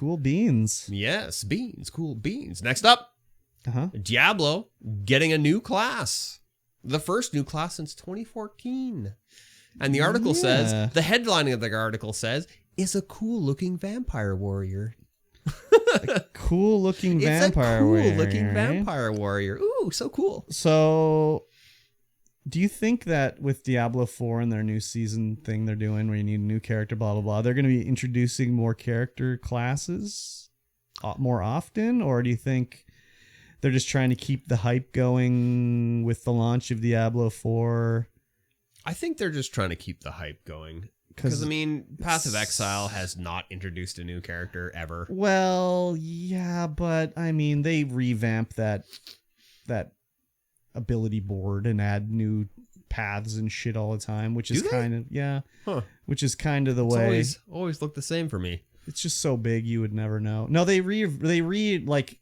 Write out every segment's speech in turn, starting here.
Cool beans. Yes, beans. Cool beans. Next up, Diablo getting a new class. The first new class since 2014. And the article says, the headlining of the article says, is a cool-looking vampire warrior. A cool-looking vampire warrior. It's a cool-looking vampire warrior. Ooh, so cool. So, do you think that with Diablo 4 and their new season thing they're doing where you need a new character, blah, blah, blah, they're going to be introducing more character classes more often? Or do you think they're just trying to keep the hype going with the launch of Diablo 4? I think they're just trying to keep the hype going. Because, I mean, Path of Exile has not introduced a new character ever. Well, yeah, but, I mean, they revamp that ability board and add new paths and shit all the time, which is kind of, which is kind of the way. It's always looked the same for me. It's just so big you would never know. No, they like,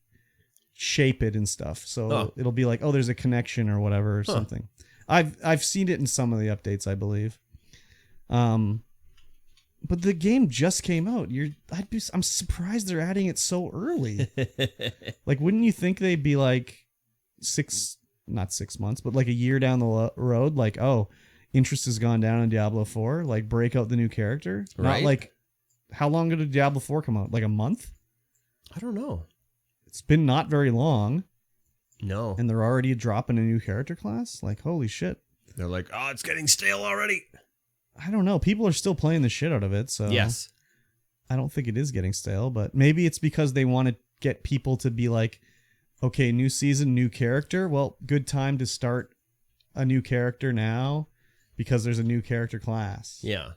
shape it and stuff. So it'll be like, oh, there's a connection or whatever or something. I've seen it in some of the updates, I believe. But the game just came out. I'm surprised they're adding it so early. Like, wouldn't you think they'd be like not 6 months, but like a year down the road? Like, oh, interest has gone down in Diablo 4. Like, break out the new character. Right. Not like, how long did Diablo 4 come out? Like a month? I don't know. It's been not very long. No. And they're already dropping a new character class? Like, holy shit. They're like, oh, it's getting stale already. I don't know. People are still playing the shit out of it, so yes. I don't think it is getting stale, but maybe it's because they want to get people to be like, okay, new season, new character. Well, good time to start a new character now because there's a new character class. Yeah.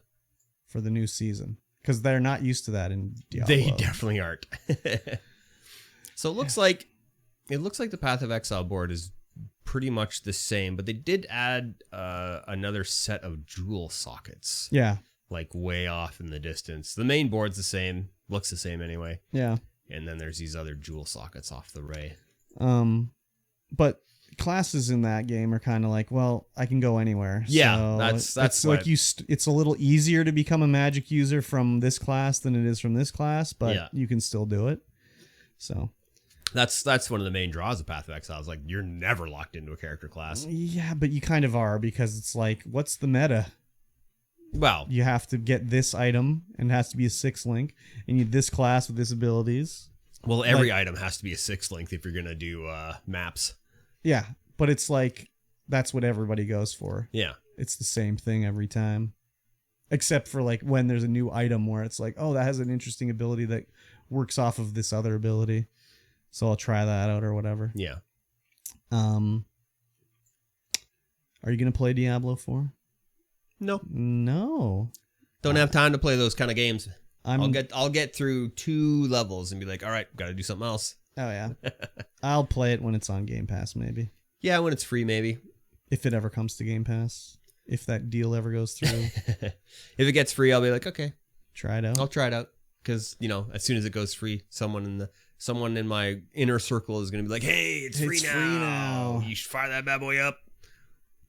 For the new season. Because they're not used to that in Diablo. They definitely aren't. So it looks like the Path of Exile board is pretty much the same, but they did add another set of jewel sockets. Yeah. Like way off in the distance. The main board's the same, looks the same anyway. Yeah. And then there's these other jewel sockets off the ray. But classes in that game are kind of like, well, I can go anywhere. Yeah, so that's like it's a little easier to become a magic user from this class than it is from this class, but you can still do it. So that's one of the main draws of Path of Exile. Is like you're never locked into a character class. Yeah, but you kind of are, because it's like, what's the meta? Well, you have to get this item, and it has to be a 6 link, and you need this class with this abilities. Well, every item has to be a 6 length if you're gonna do maps. Yeah, but it's like that's what everybody goes for. Yeah, it's the same thing every time, except for like when there's a new item where it's like, oh, that has an interesting ability that works off of this other ability, so I'll try that out or whatever. Yeah. Are you gonna play Diablo 4? No. Don't have time to play those kind of games. I'll get through 2 levels and be like, all right, got to do something else. Oh yeah. I'll play it when it's on Game Pass, maybe. Yeah, when it's free, maybe. If it ever comes to Game Pass. If that deal ever goes through. If it gets free, I'll be like, okay. Try it out. I'll try it out. Because, as soon as it goes free, someone in my inner circle is going to be like, hey, it's free now. You should fire that bad boy up.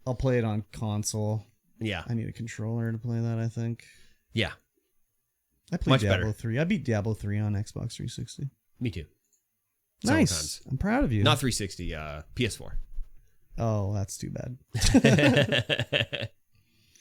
I'll play it on console. Yeah. I need a controller to play that, I think. Yeah. I played Diablo 3. I beat Diablo 3 on Xbox 360. Me too. Nice. Sometimes. I'm proud of you. Not 360, PS4. Oh, that's too bad.